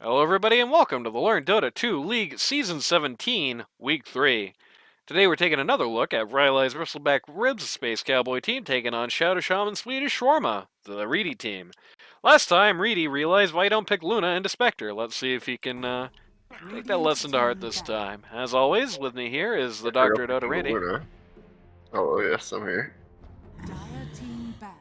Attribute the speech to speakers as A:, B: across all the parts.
A: Hello everybody and welcome to the Learn Dota 2 League Season 17, Week 3. Today we're taking another look at Rylai's Bristleback Ribs Space Cowboy team taking on Shoutouts Shaman Swedish Shawarma, the Reedy team. Last time, Reedy realized why don't pick Luna into Spectre. Let's see if he can take that lesson to heart this time. As always, with me here is the
B: You're
A: Doctor
B: up
A: Dota
B: to
A: Reedy.
B: Luna. Oh, yes, I'm here.
C: Dire team ban.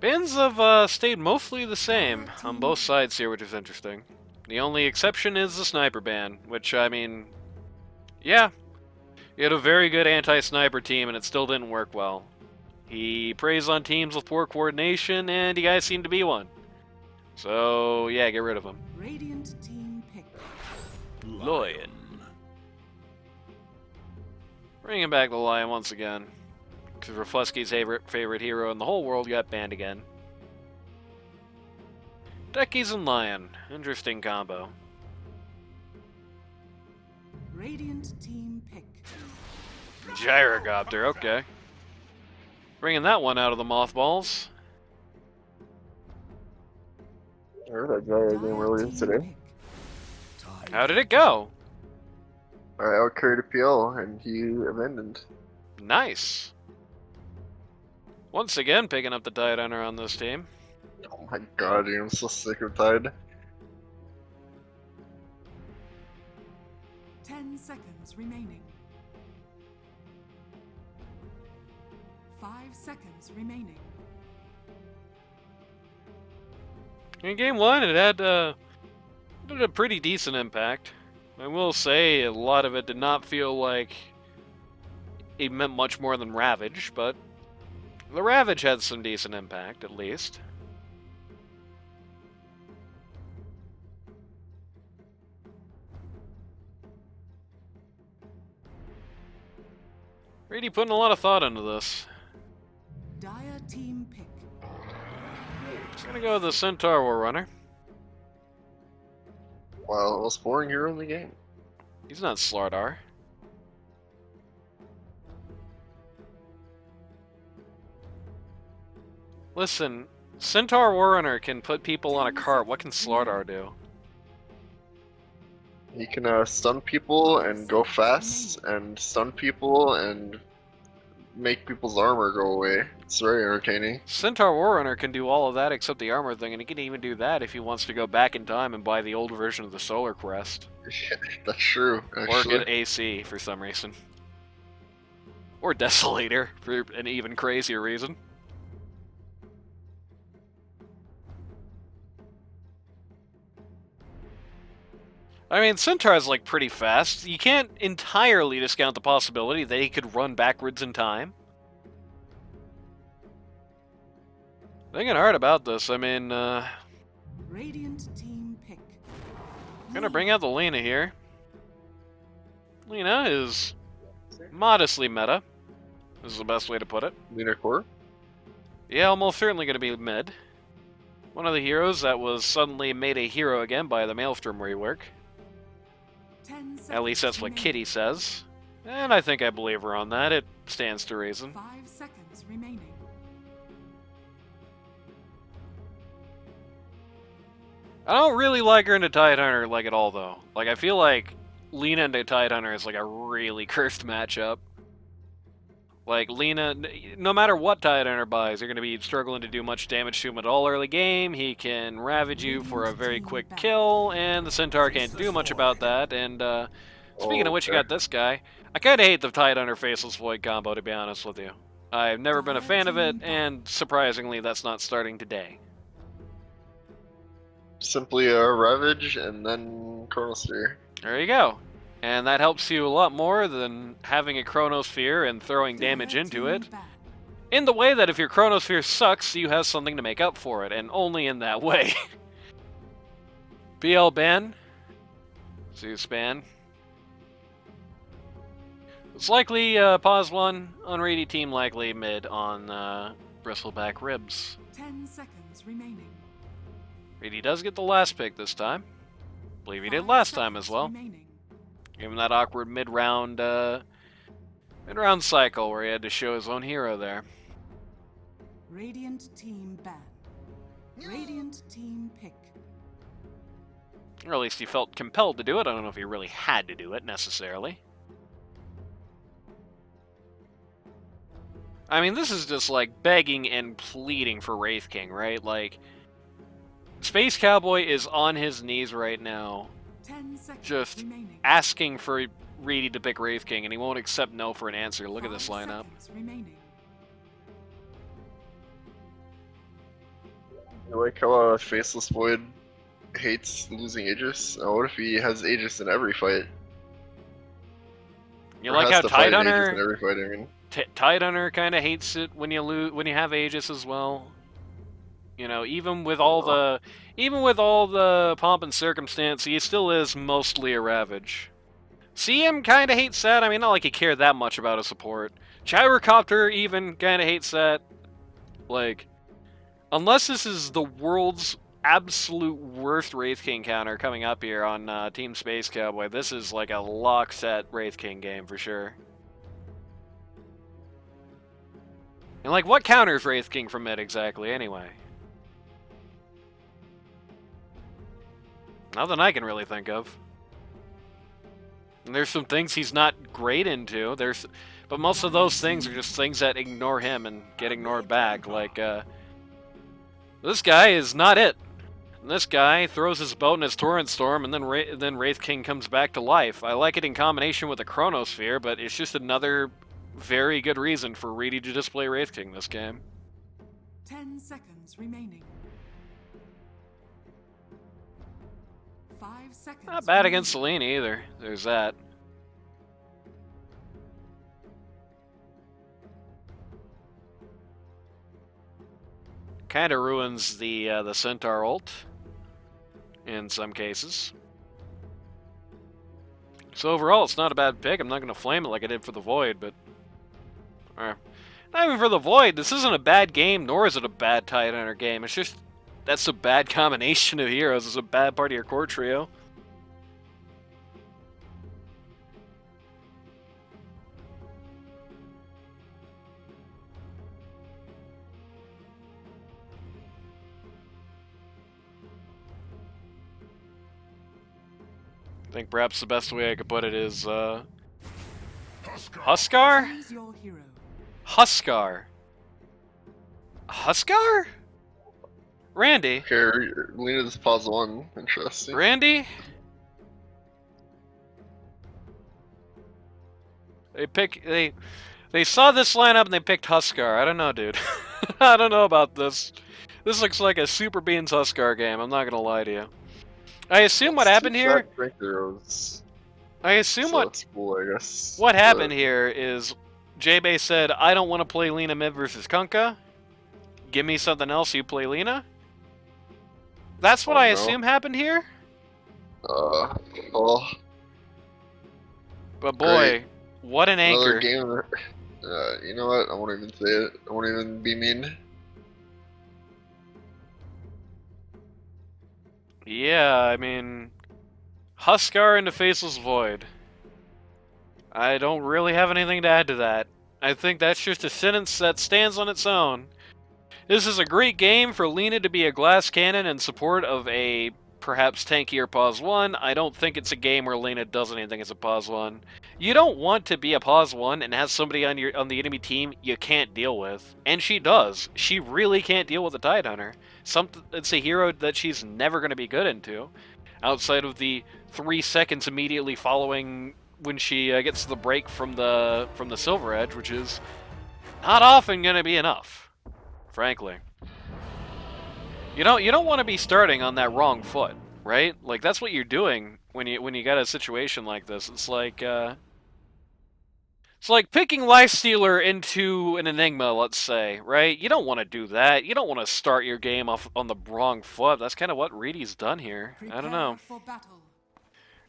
A: Bans have stayed mostly the same on both sides here, which is interesting. The only exception is the sniper ban, which, I mean, yeah, he had a very good anti-sniper team and it still didn't work well. He preys on teams with poor coordination and you guys seem to be one. So, yeah, get rid of him.
C: Radiant team pick.
A: Lion. Bringing back the Lion once again. Because Rafleski's favorite hero in the whole world got banned again. Deckies and Lion. Interesting combo.
C: Radiant team pick.
A: Gyrocopter, okay. Bringing that one out of the mothballs.
B: I heard that Gyro game earlier today.
A: How did it go?
B: I outcarried a PL and he abandoned.
A: Nice. Once again, picking up the Tide Hunter on this team.
B: Oh my god, dude, I'm so sick of Tide.
C: 10 seconds remaining. 5 seconds remaining.
A: In game one, it had a pretty decent impact. I will say a lot of it did not feel like it meant much more than Ravage, but the Ravage had some decent impact, at least. Really putting a lot of thought into this.
C: Dire team pick.
A: Just gonna go with the Centaur War Runner.
B: Wow, the most boring hero in the game.
A: He's not Slardar. Listen, Centaur War Runner can put people on a cart. What can Slardar do?
B: He can stun people and go fast and stun people and make people's armor go away. It's very entertaining.
A: Centaur War Runner can do all of that except the armor thing, and he can even do that if he wants to go back in time and buy the old version of the Solar Crest.
B: That's true,
A: Or
B: actually.
A: get AC for some reason. Or Desolator for an even crazier reason. I mean, Centaur's like pretty fast. You can't entirely discount the possibility that he could run backwards in time. Thinking hard about this, I mean,
C: Radiant team pick.
A: gonna bring out the Lena here. Lena is modestly meta. This is the best way to put it.
B: Lunar Core?
A: Yeah, almost certainly gonna be mid. One of the heroes that was suddenly made a hero again by the Maelstrom rework.
C: 10 seconds
A: At least that's what
C: remaining.
A: Kitty says. And I think I believe her on that. It stands to reason.
C: 5 seconds remaining.
A: I don't really like her into Tide Hunter like at all though. Like I feel like Lena into Tide Hunter is like a really cursed matchup. Like Lena, no matter what Tide Hunter buys, you're going to be struggling to do much damage to him at all early game. He can ravage you for a very quick kill, and the Centaur can't do much about that. And speaking of which, you got this guy. I kind of hate the Tide Hunter Faceless Void combo, to be honest with you. I've never been a fan of it, and surprisingly, that's not starting today.
B: Simply a Ravage and then Chronosphere.
A: There you go. And that helps you a lot more than having a Chronosphere and throwing damage into it. In the way that if your Chronosphere sucks, you have something to make up for it, and only in that way. BL ban. Zeus ban. It's likely pause one on Reedy team, likely mid on Bristleback Ribs.
C: 10 seconds remaining.
A: Reedy does get the last pick this time. Believe he did last time as well. Give him that awkward mid-round cycle where he had to show his own hero there.
C: Radiant team ban. Radiant team pick.
A: Or at least he felt compelled to do it. I don't know if he really had to do it, necessarily. I mean, this is just, like, begging and pleading for Wraith King, right? Like, Space Cowboy is on his knees right now,
C: 10 seconds
A: just
C: remaining.
A: asking for Reedy to pick Wraith King, and he won't accept no for an answer. Look at this
C: 5
A: lineup.
C: seconds remaining.
B: You like how Faceless Void hates losing Aegis? What if he has Aegis in every fight?
A: You
B: Or
A: like
B: has
A: how
B: to fight Aegis in
A: Tidehunter
B: every fight, I mean.
A: Tidehunter kind of hates it when you have Aegis as well. You know, even with all the pomp and circumstance, he still is mostly a Ravage. CM kind of hates that. I mean, not like he cared that much about his support. Gyrocopter even kind of hates that. Like, unless this is the world's absolute worst Wraith King counter coming up here on Team Space Cowboy, this is like a lock set Wraith King game for sure. And, like, what counters Wraith King from mid exactly, anyway? Nothing I can really think of. And there's some things he's not great into. But most of those things are just things that ignore him and get ignored back. Like, this guy is not it. And this guy throws his boat in his Torrent Storm, and then Wraith King comes back to life. I like it in combination with the Chronosphere, but it's just another very good reason for Reedy to display Wraith King this game.
C: 10 seconds remaining. 5 seconds.
A: Not bad against Selene either. There's that. Kind of ruins the Centaur ult in some cases. So overall, it's not a bad pick. I'm not going to flame it like I did for the Void, but... not even for the Void. This isn't a bad game, nor is it a bad Tidehunter game. It's just... that's a bad combination of heroes. It's a bad part of your core trio. I think perhaps the best way I could put it is, Huskar?
C: Choose your hero.
A: Huskar. Huskar? Randy.
B: Here, Lena's pause one. Interesting.
A: Randy? They saw this lineup and they picked Huskar. I don't know, dude. I don't know about this. This looks like a Super Beans Huskar game, I'm not gonna lie to you. I assume what happened here... I assume
B: so that's cool, I guess.
A: what happened here is J-Bay said, I don't want to play Lina mid versus Kunkka. Give me something else, you play Lina. That's what I assume happened here.
B: Well,
A: But boy,
B: great.
A: what an
B: another
A: anchor.
B: game. You know what? I won't even say it. I won't even be mean.
A: Yeah, I mean, Huskar into Faceless Void. I don't really have anything to add to that. I think that's just a sentence that stands on its own. This is a great game for Lina to be a glass cannon in support of a perhaps tankier pause 1. I don't think it's a game where Lina does anything as a pause 1. You don't want to be a pause 1 and have somebody on the enemy team you can't deal with. And she does. She really can't deal with a Tidehunter. It's a hero that she's never going to be good into. Outside of the 3 seconds immediately following when she gets the break from the Silver Edge, which is not often going to be enough, frankly. You don't want to be starting on that wrong foot, right? Like, that's what you're doing when you got a situation like this. It's like picking Lifestealer into an Enigma, let's say, right? You don't want to do that. You don't want to start your game off on the wrong foot. That's kind of what Reedy's done here. I don't know.
C: For battle.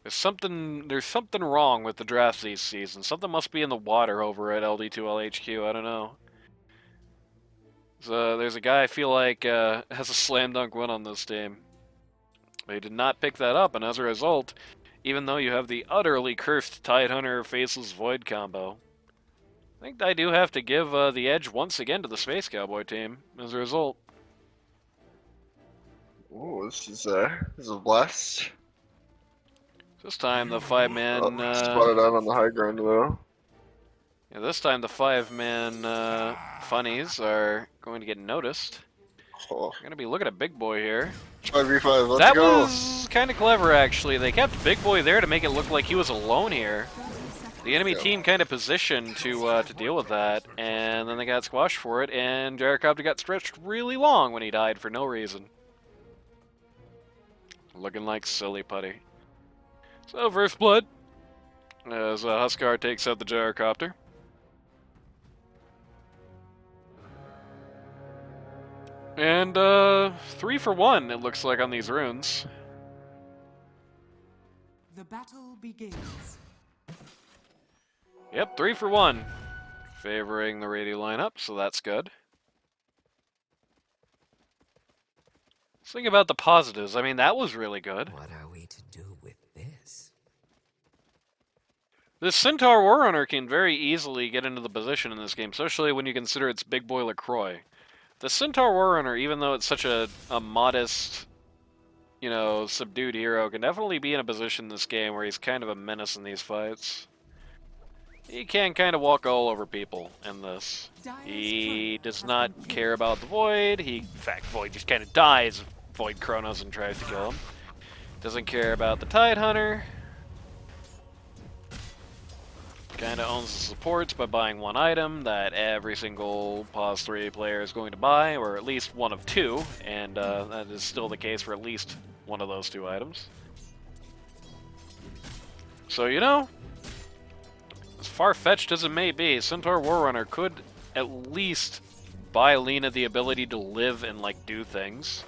A: There's something wrong with the draft these seasons. Something must be in the water over at LD2LHQ. I don't know. So there's a guy I feel like has a slam dunk win on this team. They did not pick that up, and as a result, even though you have the utterly cursed Tidehunter Faceless Void combo, think I do have to give the edge once again to the Space Cowboy team as a result.
B: Ooh, this is a blast.
A: This time the 5-man.
B: Spotted out on the high ground though.
A: Yeah, this time the 5-man funnies are going to get noticed.
B: Oh.
A: We're gonna be looking at Big Boy here.
B: 5v5, let's
A: That
B: go.
A: was kind of clever, actually. They kept Big Boy there to make it look like he was alone here. The enemy team kind of positioned to deal with that, and then they got squashed for it, and Gyrocopter got stretched really long when he died for no reason. Looking like silly putty. So, first blood, as Huskar takes out the Gyrocopter. And 3 for 1, it looks like, on these runes.
C: The battle begins.
A: Yep, 3 for 1. Favoring the Reedy lineup, so that's good. Let's think about the positives. I mean, that was really good.
D: What are we to do with this?
A: This Centaur Warrunner can very easily get into the position in this game, especially when you consider it's Big Boy LaCroix. The Centaur Warrunner, even though it's such a modest, you know, subdued hero, can definitely be in a position in this game where he's kind of a menace in these fights. He can kind of walk all over people in this. He does not care about the Void. In fact, Void just kind of dies if Void Chronos and tries to kill him. Doesn't care about the Tidehunter. Kind of owns the supports by buying one item that every single Pause 3 player is going to buy, or at least one of 2, and that is still the case for at least one of those 2 items. So, you know, as far-fetched as it may be, Centaur Warrunner could at least buy Lina the ability to live and, like, do things.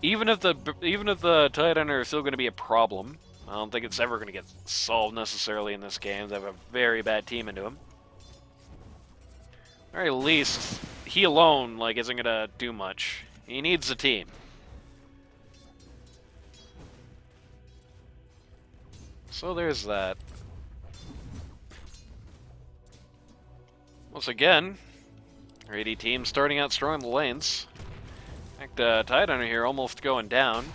A: Even if the Tidehunter is still going to be a problem, I don't think it's ever going to get solved necessarily in this game. They have a very bad team into him. At the very least, he alone, like, isn't going to do much. He needs a team. So there's that. Once again, Reedy team starting out strong in the lanes. In fact, Tidehunter here almost going down.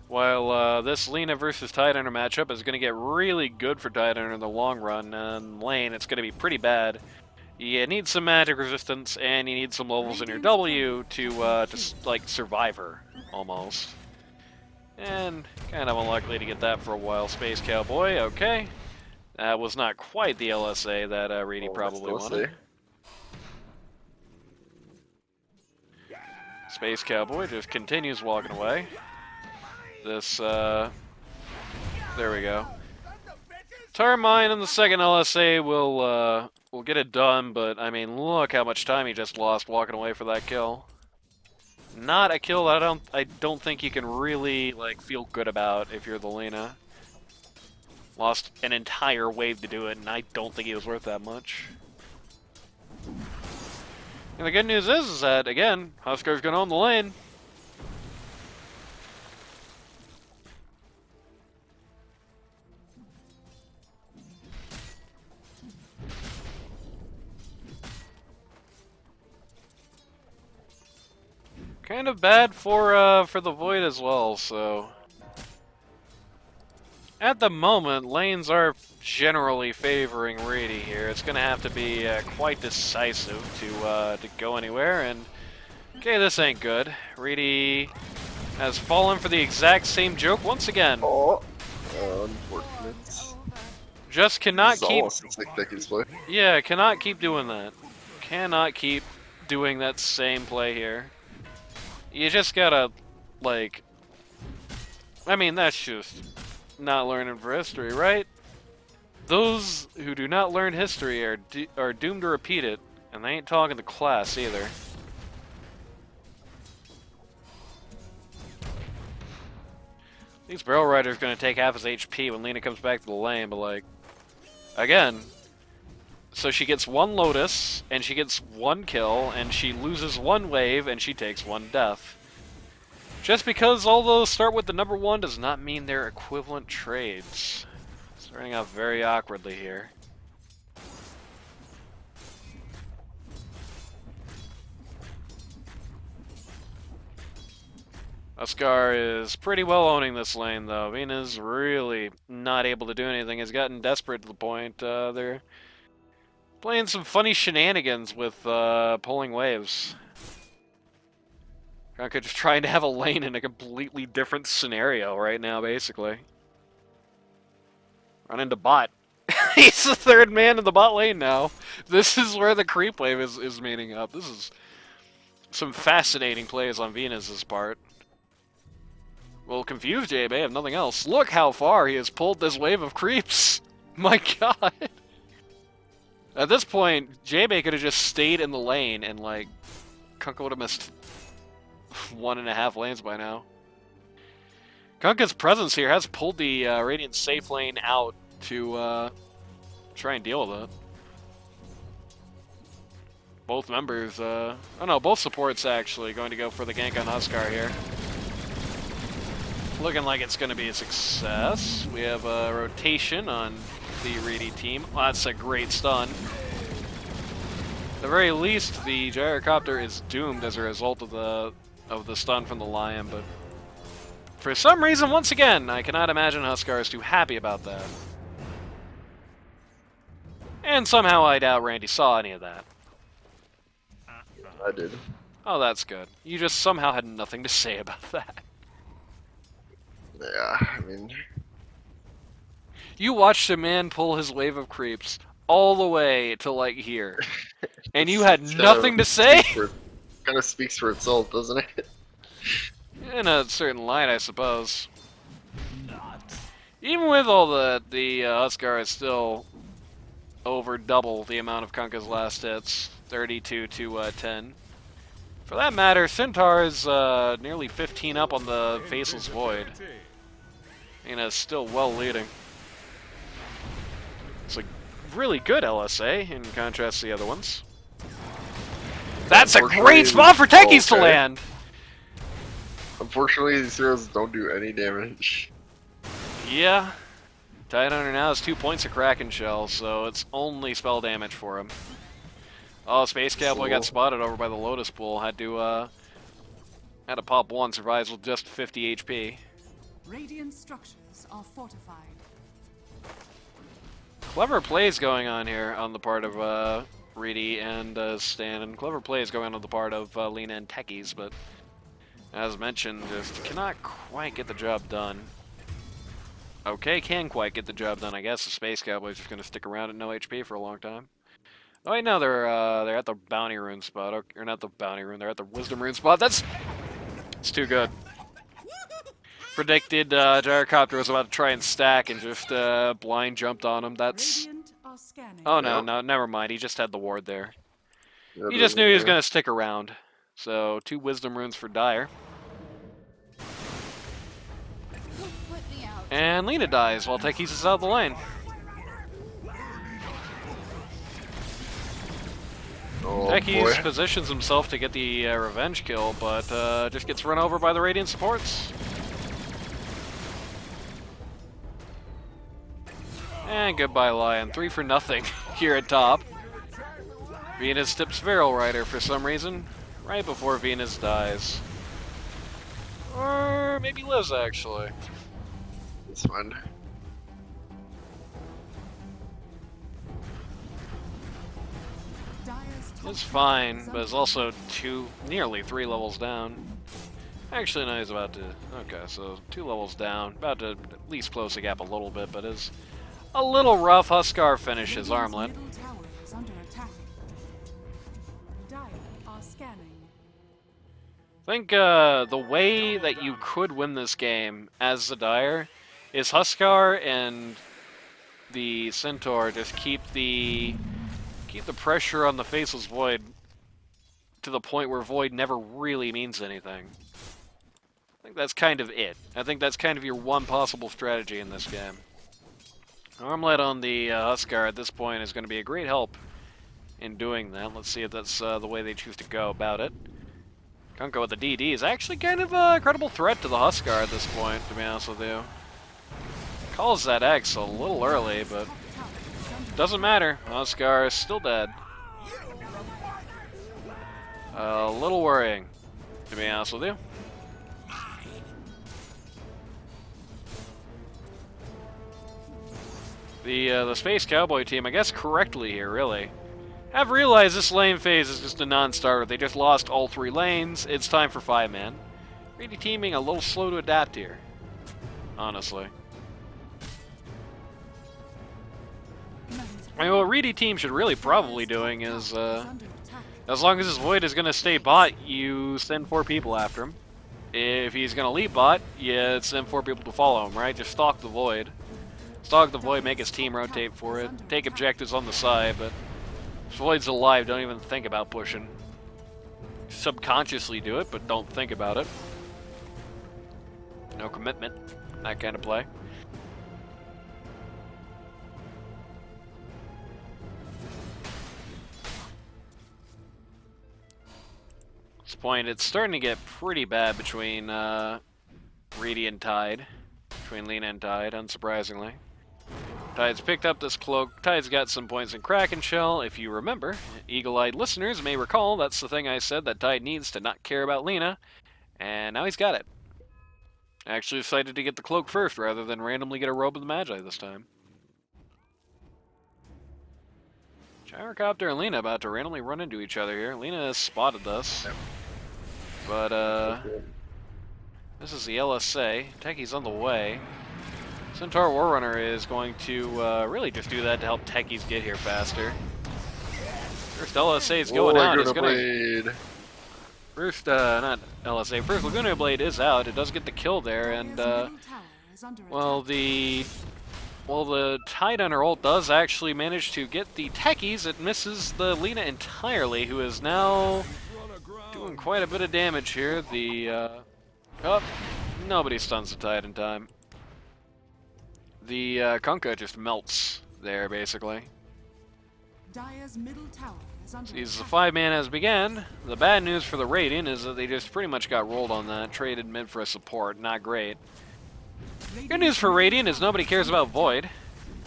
A: While this Lina versus Tidehunter matchup is going to get really good for Tidehunter in the long run, and lane it's going to be pretty bad. You need some magic resistance, and you need some levels in your W to like, survive her, almost. And kind of unlikely to get that for a while. Space Cowboy, okay. That was not quite the LSA that Reedy probably wanted. Space Cowboy just continues walking away. This, there we go. Tarmine in the second LSA will get it done, but I mean, look how much time he just lost walking away for that kill. Not a kill that I don't think you can really, like, feel good about if you're the Lina. Lost an entire wave to do it, and I don't think he was worth that much. And the good news is that, again, Huskar's gonna own the lane. Kind of bad for the Void as well, so... At the moment, lanes are generally favoring Reedy here. It's gonna have to be quite decisive to go anywhere, and... Okay, this ain't good. Reedy has fallen for the exact same joke once again.
B: Oh, unfortunate.
A: Just cannot keep...
B: Like Becky's play.
A: Yeah, cannot keep doing that. Cannot keep doing that same play here. You just gotta, like... I mean, that's just not learning for history, right? Those who do not learn history are doomed to repeat it, and they ain't talking to class either. These Barrel Rider's gonna take half his HP when Lina comes back to the lane, but like... Again... So she gets 1 Lotus, and she gets 1 kill, and she loses 1 wave, and she takes 1 death. Just because all those start with the number 1 does not mean they're equivalent trades. Starting out very awkwardly here. Huskar is pretty well owning this lane, though. Vena's really not able to do anything. Has gotten desperate to the point they're playing some funny shenanigans with pulling waves. Kanka just trying to have a lane in a completely different scenario right now, basically. Run into bot. He's the third man in the bot lane now. This is where the creep wave is meeting up. This is some fascinating plays on Venus's part. Will confuse JB if nothing else. Look how far he has pulled this wave of creeps. My god. At this point, JB could have just stayed in the lane and, like, Kunkka would have missed 1.5 lanes by now. Kunkka's presence here has pulled the Radiant safe lane out to try and deal with it. Both members, oh no, both supports actually going to go for the gank on Huskar here. Looking like it's going to be a success. We have a rotation on the Reedy team. Oh, that's a great stun. At the very least, the gyrocopter is doomed as a result of the stun from the Lion, but for some reason, once again, I cannot imagine Huskar is too happy about that. And somehow I doubt Randy saw any of that.
B: I did.
A: Oh, that's good. You just somehow had nothing to say about that.
B: Yeah, I mean...
A: You watched a man pull his wave of creeps all the way to, like, here. And you had nothing to say?
B: Kind of speaks for itself, doesn't it?
A: In a certain light, I suppose. Even with all the Huskar is still over double the amount of Kunkka's last hits. 32 to 10. For that matter, Centaur is nearly 15 up on the Faceless Void. And is still well leading. It's a really good LSA in contrast to the other ones. That's a great spot for techies to land!
B: Unfortunately, these heroes don't do any damage.
A: Yeah. Tidehunter now has 2 points of Kraken Shell, so it's only spell damage for him. Oh, Space Cowboy got spotted over by the Lotus Pool. Had to pop one, survives with just 50 HP.
C: Radiant structures are fortified.
A: Clever plays going on here on the part of Reedy and Stan, and clever plays going on the part of Lina and Techies, but as mentioned, just cannot quite get the job done. Okay, can quite get the job done, I guess. The Space Cowboy's just going to stick around at no HP for a long time. Oh wait, no, they're at the Bounty Rune spot. Or not the Bounty Rune, they're at the Wisdom Rune spot. It's too good. Predicted Gyrocopter was about to try and stack and just blind jumped on him. That's... Oh no, no, never mind. He just had the ward there. He just knew he was going to stick around. So, 2 Wisdom Runes for Dire. And Lina dies while Techies is out of the lane.
B: Oh,
A: Techies positions himself to get the revenge kill, but just gets run over by the Radiant supports. And goodbye, Lion. 3 for nothing here at top. Venus tips Feral Rider for some reason, right before Venus dies. Or maybe lives, actually.
B: It's fine.
A: It's fine, but it's also nearly 3 levels down. Actually, no, he's about to... Okay, so 2 levels down. About to at least close the gap a little bit, but is a little rough. Huskar finishes Armlet. I think the way that you could win this game as the Dire is Huskar and the Centaur just keep the pressure on the Faceless Void to the point where Void never really means anything. I think that's kind of it. I think that's kind of your one possible strategy in this game. Armlet on the Huskar at this point is going to be a great help in doing that. Let's see if that's the way they choose to go about it. Kunkka with the DD is actually kind of a credible threat to the Huskar at this point, to be honest with you. Calls that X a little early, but doesn't matter. Huskar is still dead. A little worrying, to be honest with you. The Space Cowboy team, I guess correctly here, really, have realized this lane phase is just a non-starter. They just lost all 3 lanes. It's time for 5-man. Reedy team being a little slow to adapt here, honestly. I mean, what Reedy team should really probably doing is, as long as his Void is going to stay bot, you send 4 people after him. If he's going to leave bot, you send 4 people to follow him, right? Just stalk the Void. Stalk the Void, make his team rotate for it. Take objectives on the side, but if Void's alive, don't even think about pushing. Subconsciously do it, but don't think about it. No commitment. That kind of play. At this point, it's starting to get pretty bad between Reedy and Tide. Between Lina and Tide, unsurprisingly. Tide's picked up this cloak. Tide's got some points in Kraken Shell. If you remember, eagle-eyed listeners may recall that's the thing I said that Tide needs to not care about Lina. And now he's got it. Actually decided to get the cloak first rather than randomly get a robe of the Magi this time. Gyrocopter and Lina about to randomly run into each other here. Lina has spotted this. But, this is the LSA. Techie's on the way. Centaur Warrunner is going to really just do that to help Techies get here faster. First LSA is going out. It's gonna... First, not LSA. First Laguna Blade is out. It does get the kill there, and well, the Tide Hunter ult does actually manage to get the Techies. It misses the Lina entirely, who is now doing quite a bit of damage here. The oh, nobody stuns the Tide in time. The Kunkka just melts there, basically.
C: Dire's middle tower is under
A: Sees the 5-man has began. The bad news for the Radiant is that they just pretty much got rolled on that. Traded mid for a support. Not great. Good news for Radiant is nobody cares about Void.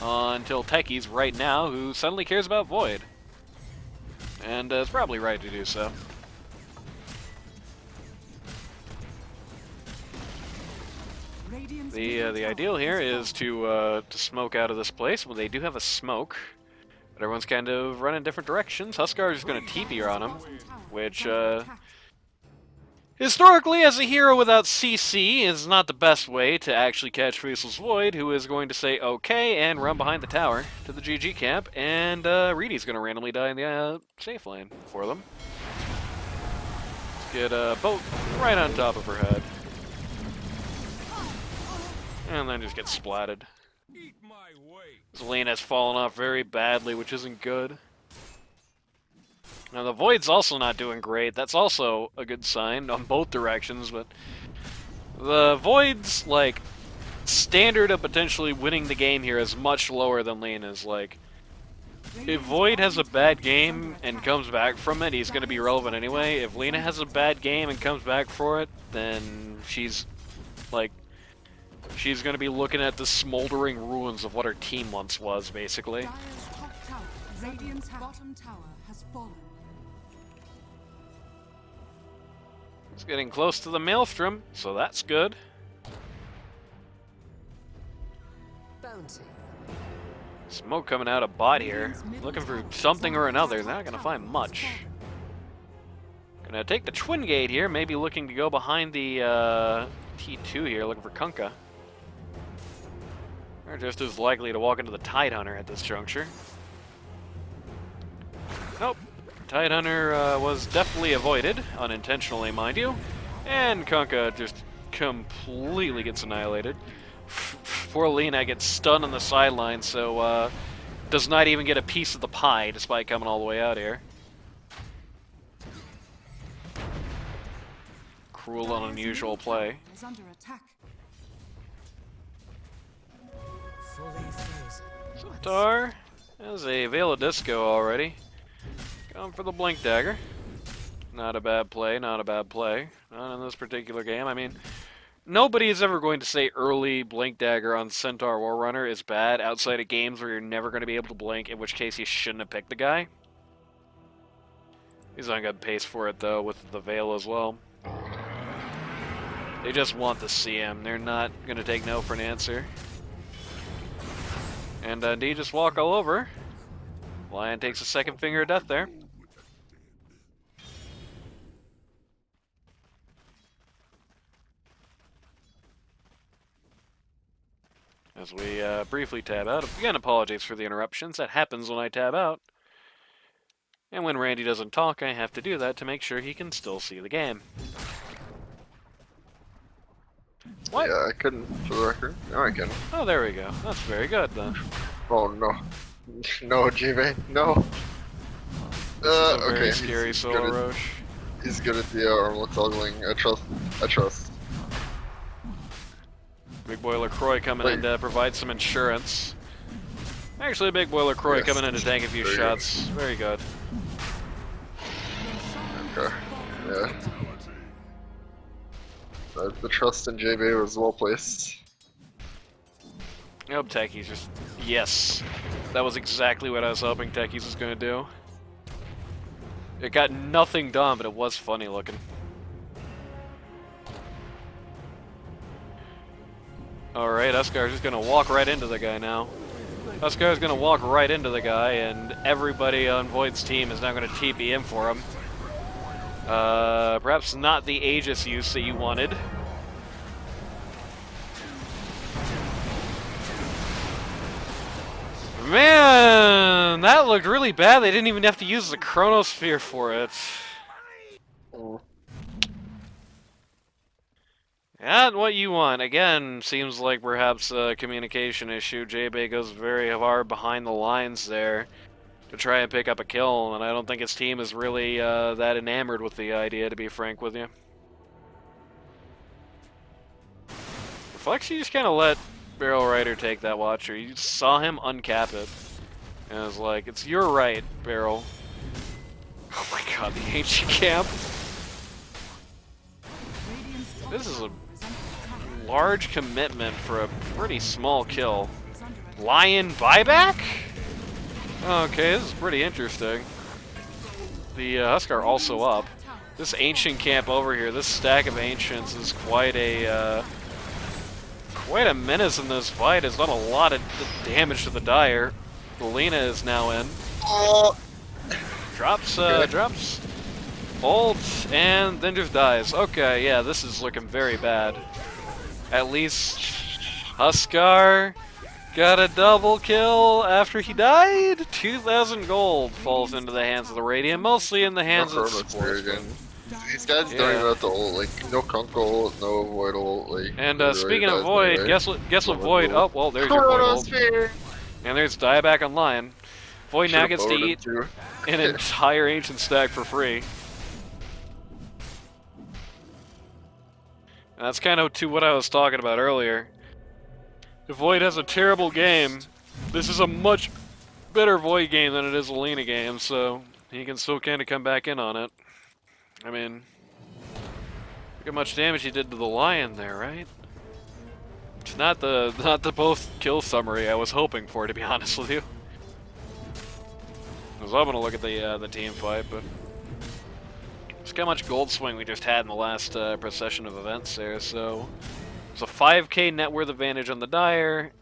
A: Until Techies right now, who suddenly cares about Void. And it's probably right to do so. The ideal here is to smoke out of this place. Well, they do have a smoke, but everyone's kind of running different directions. Huskar is just going to TP on him, which historically, as a hero without CC, is not the best way to actually catch Faceless Void, who is going to say okay and run behind the tower to the GG camp, and Reedy's going to randomly die in the safe lane for them. Let's get a boat right on top of her head. And then just get splatted. Lina's fallen off very badly, which isn't good. Now the Void's also not doing great. That's also a good sign on both directions, but the Void's, like, standard of potentially winning the game here is much lower than Lina's. Like, if Void has a bad game and comes back from it, he's going to be relevant anyway. If Lina has a bad game and comes back for it, then she's, like, she's going to be looking at the smoldering ruins of what her team once was, basically.
C: Dire's top tower, Radiant's bottom tower has fallen.
A: It's getting close to the Maelstrom, so that's good.
D: Bounty.
A: Smoke coming out of bot here. Looking for something or another. They're not going to find much. Gonna take the Twin Gate here, maybe looking to go behind the T2 here, looking for Kunkka. They're just as likely to walk into the Tide Hunter at this juncture. Nope. Tide Hunter was definitely avoided, unintentionally, mind you. And Kunkka just completely gets annihilated. Poor Lina gets stunned on the sideline, so does not even get a piece of the pie, despite coming all the way out here. Cruel and unusual play.
C: Is under attack.
A: Centaur has a Veil of Disco already. Going for the Blink Dagger. Not a bad play, not a bad play. Not in this particular game. I mean, nobody is ever going to say early Blink Dagger on Centaur Warrunner is bad outside of games where you're never going to be able to blink, in which case you shouldn't have picked the guy. He's on good pace for it, though, with the Veil as well. They just want the CM. They're not going to take no for an answer. And indeed, just walk all over. Lion takes a second finger of death there. As we briefly tab out. Again, apologies for the interruptions. That happens when I tab out. And when Randy doesn't talk, I have to do that to make sure he can still see the game. What?
B: Yeah, I couldn't, for the record. Now I can.
A: Oh, there we go. That's very good, then.
B: Oh no. No, GB, no.
A: This is a very
B: okay.
A: scary
B: He's
A: solo
B: good at,
A: Roche.
B: he's good at the armlet toggling. I trust.
A: Big Boy LaCroix coming in to provide some insurance. Actually, Big Boy LaCroix
B: Yes.
A: coming in to tank a few
B: Very good.
A: shots. Very good.
B: Okay. Yeah. The trust in JB was well placed.
A: I hope Techies just... Yes. That was exactly what I was hoping Techies was going to do. It got nothing done, but it was funny looking. Alright, Uskar's just going to walk right into the guy now. Uskar's going to walk right into the guy, and everybody on Void's team is now going to TP in for him. Perhaps not the Aegis use that you wanted. Man, that looked really bad. They didn't even have to use the Chronosphere for it.
B: Oh.
A: Not what you want. Again, seems like perhaps a communication issue. JB goes very hard behind the lines there to try and pick up a kill, and I don't think his team is really that enamored with the idea, to be frank with you. Flex, you just kind of let Barrel Rider take that Watcher. You saw him uncap it. And I was like, it's your right, Barrel. Oh my god, the ancient camp. This is a large commitment for a pretty small kill. Lion buyback? Okay, this is pretty interesting. The Huskar also up. This ancient camp over here, this stack of ancients is quite a menace in this fight. It's done a lot of damage to the Dire. Lena is now in.
B: Oh.
A: Drops ult, and then just dies. Okay, yeah, this is looking very bad. At least Huskar got a double kill after he died. 2,000 gold falls into the hands of the Radiant, mostly in the hands of the sportsmen.
B: These guys don't even have to ult, like, no Kunk ult, no Void ult, like...
A: And speaking of Void, guess what Void... Oh, well, there's your Void ult. And there's Dieback on Lion. Void now gets to eat an entire Ancient stack for free. And that's kind of to what I was talking about earlier. If Void has a terrible game, this is a much better Void game than it is a Lena game, so he can still kind of come back in on it. I mean, look how much damage he did to the Lion there, right? It's not the both kill summary I was hoping for, to be honest with you. I was hoping to look at the team fight, but look how much gold swing we just had in the last procession of events there. So it's a 5k net worth advantage on the Dire,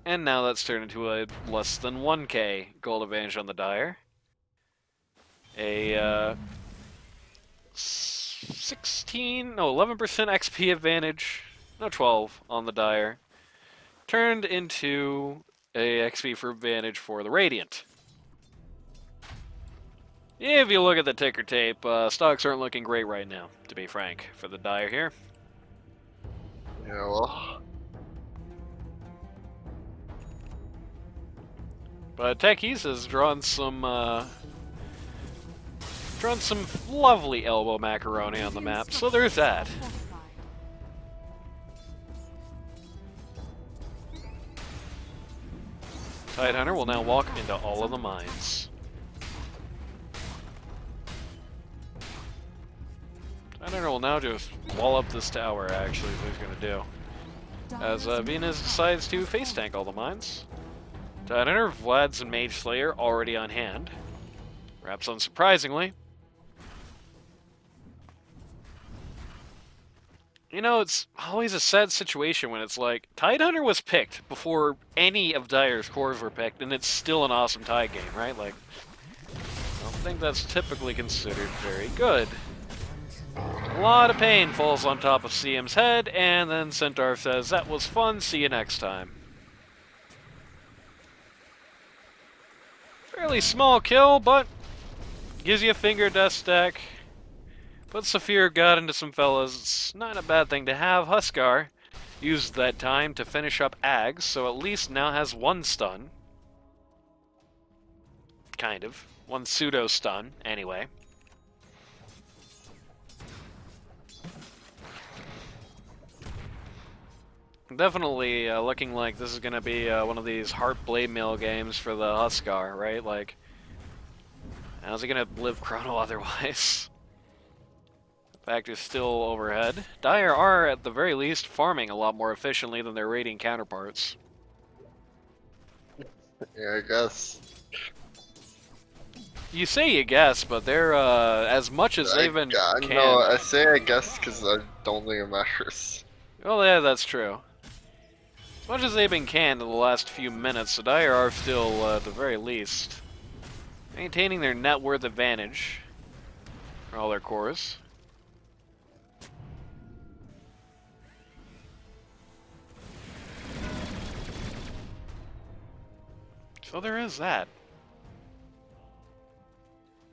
A: and now that's turned into a less than 1k gold advantage on the Dire. A 11% XP advantage, no 12 on the Dire, turned into a XP for advantage for the Radiant. If you look at the ticker tape, stocks aren't looking great right now, to be frank, for the Dire here.
B: Yeah, well...
A: But Techies has drawn some lovely elbow macaroni on the map, so there's that. Tidehunter will now walk into all of the mines. Tidehunter will now just wall up this tower, actually, is what he's going to do. As Venus decides to face tank all the mines. Tidehunter, Vlad's and Mage Slayer already on hand. Perhaps unsurprisingly. You know, it's always a sad situation when it's like, Tidehunter was picked before any of Dire's cores were picked, and it's still an awesome Tide game, right? Like, I don't think that's typically considered very good. A lot of pain falls on top of CM's head, and then Centaur says, that was fun, see you next time. Fairly small kill, but gives you a finger death stack. Puts Saphir God into some fellas. It's not a bad thing to have. Huskar used that time to finish up Ags, so at least now has one stun. Kind of. One pseudo stun, anyway. Definitely looking like this is going to be one of these Heart Blade Mail games for the Huskar, right? Like, how's he going to live Chrono otherwise? Fact is still overhead. Dire are, at the very least, farming a lot more efficiently than their raiding counterparts.
B: Yeah, I guess.
A: You say you guess, but they're, as much as they've been
B: No, I say I guess because I don't think it matters.
A: Well, yeah, that's true. As much as they've been canned in the last few minutes, the Dire are still, at the very least, maintaining their net worth advantage for all their cores. So there is that.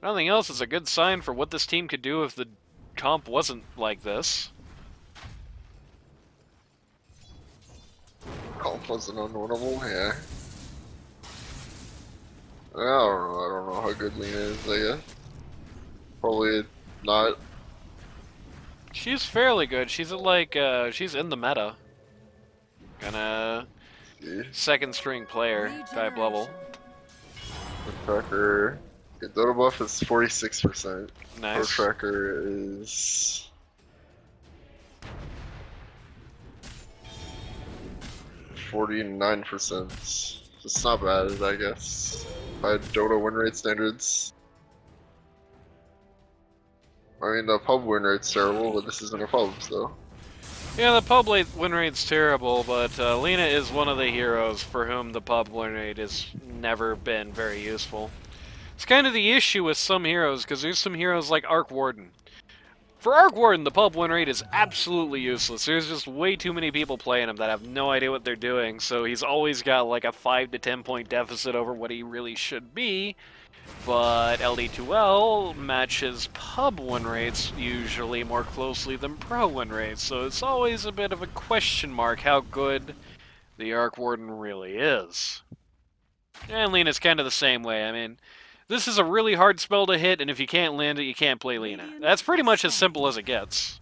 A: Nothing else is a good sign for what this team could do if the comp wasn't like this.
B: Comp wasn't unwinnable, yeah. I don't know how good Lena is, I guess. Probably not.
A: She's fairly good. She's at like, she's in the meta. Kinda second string player type level.
B: The tracker. The Dota buff is 46%.
A: Nice.
B: Our tracker is 49%. It's not bad, I guess. By Dota win rate standards. I mean, the pub win rate's terrible, but this isn't a pub, so.
A: Yeah, the pub win rate's terrible, but Lena is one of the heroes for whom the pub win rate has never been very useful. It's kind of the issue with some heroes, because there's some heroes like Arc Warden. For Arc Warden, the pub win rate is absolutely useless. There's just way too many people playing him that have no idea what they're doing, so he's always got like a 5 to 10 point deficit over what he really should be. But LD2L matches pub win rates usually more closely than pro win rates, so it's always a bit of a question mark how good the Arc Warden really is. And Lena's kind of the same way. I mean, this is a really hard spell to hit, and if you can't land it, you can't play Lena. That's pretty much as simple as it gets.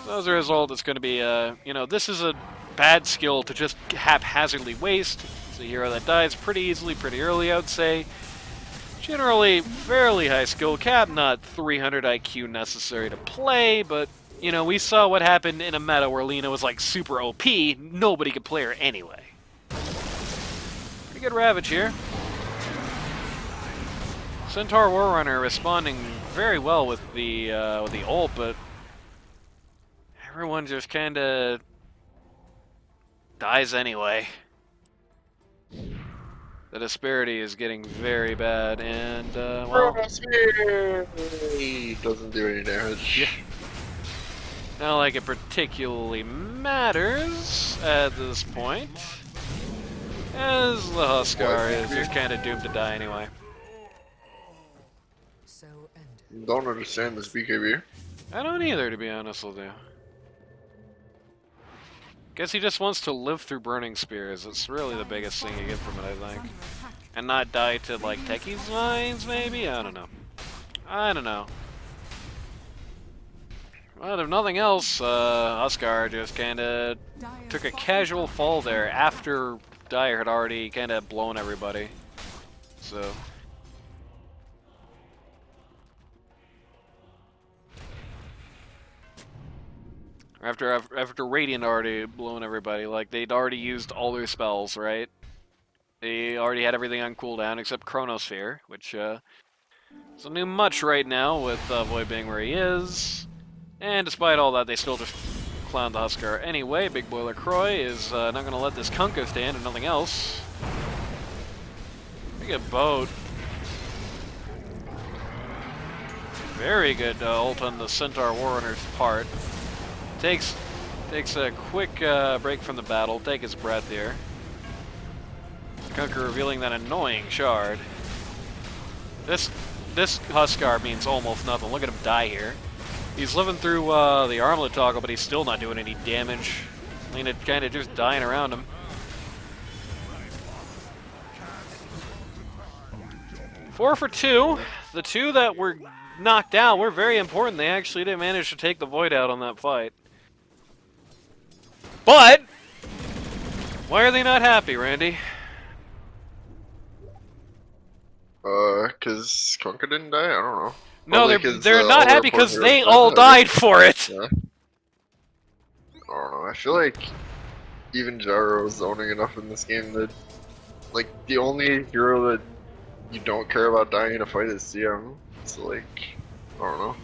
A: So as a result, it's going to be, you know, this is a bad skill to just haphazardly waste. It's a hero that dies pretty easily, pretty early, I would say. Generally, fairly high skill cap, not 300 IQ necessary to play, but, you know, we saw what happened in a meta where Lena was, like, super OP. Nobody could play her anyway. Pretty good Ravage here. Centaur Warrunner responding very well with the ult, but everyone just kind of dies anyway. The disparity is getting very bad, and, well...
B: He doesn't do any damage.
A: Yeah. Not like it particularly matters at this point, as the Huskar is just kind of doomed to die anyway.
D: So ended.
B: Don't understand this BKB.
A: I don't either, to be honest with you. Guess he just wants to live through Burning Spears. It's really the biggest thing you get from it, I think. And not die to, like, Techie's Vines, maybe? I don't know. I don't know. Well, if nothing else, Huskar just kinda took a casual fall there after Dire had already kinda blown everybody. So... After Radiant already blown everybody, like, they'd already used all their spells, right? They already had everything on cooldown except Chronosphere, which, isn't doing much right now with Void being where he is. And despite all that, they still just clown the Huskar anyway. Big Boiler Croy is not going to let this Kunkka stand and nothing else. Pretty good boat. Very good ult on the Centaur Warrunner's part. Takes a quick break from the battle. Take his breath here. Kunkka revealing that annoying shard. This Huskar means almost nothing. Look at him die here. He's living through the armlet toggle, but he's still not doing any damage. Lena kind of just dying around him. Four for two. The two that were knocked out were very important. They actually did manage to take the Void out on that fight. But why are they not happy, Randy?
B: Cause Kunkka didn't die? I don't know.
A: No,
B: Probably
A: they're not
B: other
A: happy because
B: important
A: they
B: heroes
A: all died
B: died.
A: for it.
B: Yeah. I don't know. I feel like even Gyro is owning enough in this game that, like, the only hero that you don't care about dying in a fight is CM. So, like, I don't know.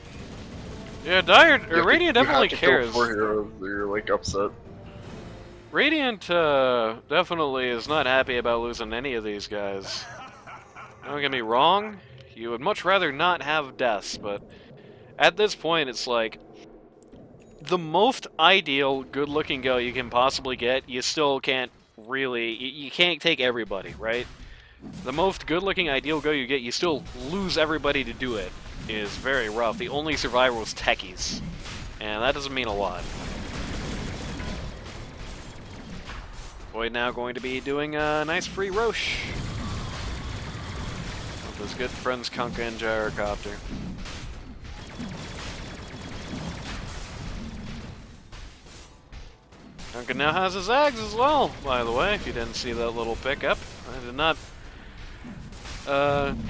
A: Yeah, Radiant definitely cares.
B: Kill 4 heroes, or you're like upset.
A: Radiant definitely is not happy about losing any of these guys. Don't get me wrong, you would much rather not have deaths, but at this point it's like the most ideal good-looking go you can possibly get, you still can't really, you can't take everybody, right? The most good-looking ideal go you get, you still lose everybody to do it, is very rough. The only survivor was techies, and that doesn't mean a lot. Void now going to be doing a nice free Roche. With his good friends Kunkka and Gyrocopter. Kunkka now has his Zags as well, by the way, if you didn't see that little pickup. I did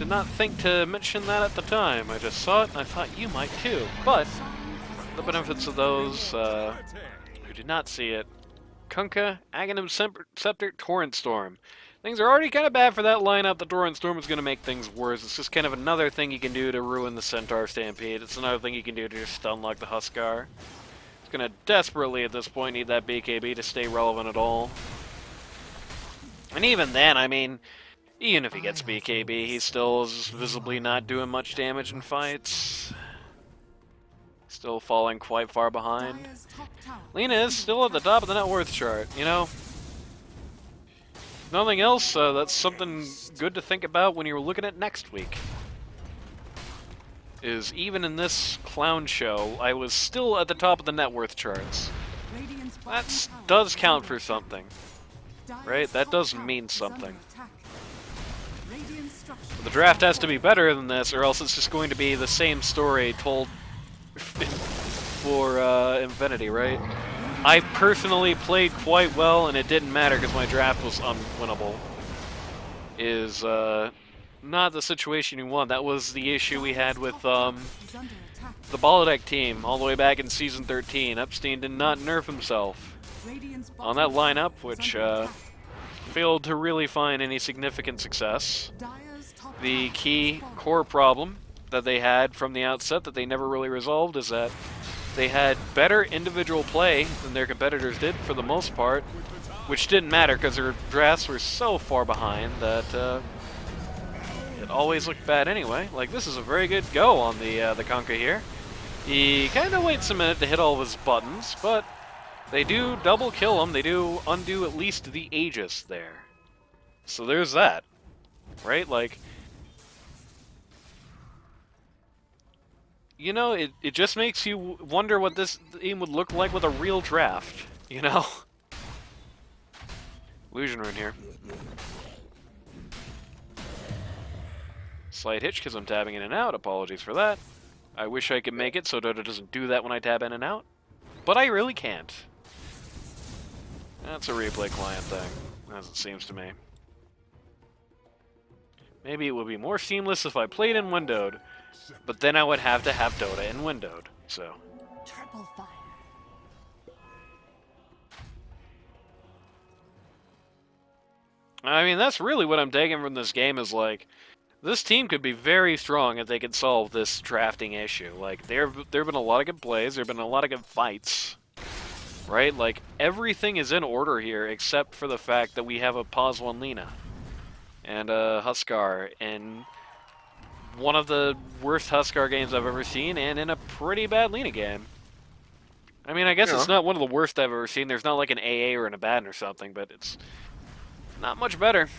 A: not think to mention that at the time. I just saw it and I thought you might too. But the benefits of those who did not see it. Kunkka, Aghanim Scepter, Torrent Storm. Things are already kind of bad for that lineup. The Torrent Storm is going to make things worse. It's just kind of another thing you can do to ruin the Centaur Stampede. It's another thing you can do to just stun-lock the Huskar. It's going to desperately, at this point, need that BKB to stay relevant at all. And even then, I mean, even if he gets BKB, he still is visibly not doing much damage in fights. Still falling quite far behind. Lena is still at the top of the net worth chart, you know? Nothing else, that's something good to think about when you're looking at next week. Is even in this clown show, I was still at the top of the net worth charts. That does count for something, right? That does mean something. But the draft has to be better than this, or else it's just going to be the same story told for Infinity, right? I personally played quite well, and it didn't matter because my draft was unwinnable. Is not the situation you want. That was the issue we had with the Balodeck team all the way back in Season 13. Epstein did not nerf himself on that lineup, which failed to really find any significant success. The key core problem that they had from the outset that they never really resolved is that they had better individual play than their competitors did for the most part, which didn't matter because their drafts were so far behind that it always looked bad anyway. Like, this is a very good go on the Kunkka here. He kind of waits a minute to hit all of his buttons, but they do double kill him. They do undo at least the Aegis there. So there's that, right? Like, you know, it just makes you wonder what this team would look like with a real draft, you know? Illusion Rune here. Slight hitch because I'm tabbing in and out. Apologies for that. I wish I could make it so Dota doesn't do that when I tab in and out. But I really can't. That's a replay client thing, as it seems to me. Maybe it would be more seamless if I played in windowed, but then I would have to have Dota in windowed, so.
C: Triple fire.
A: I mean, that's really what I'm taking from this game is like, This team could be very strong if they could solve this drafting issue. Like, there've been a lot of good plays, there've been a lot of good fights, right? Like, everything is in order here except for the fact that we have a Pause 1 Lina and a Huskar in one of the worst Huskar games I've ever seen and in a pretty bad Lina game. I mean, I guess it's not one of the worst I've ever seen. There's not like an AA or an Abaddon or something, but it's not much better.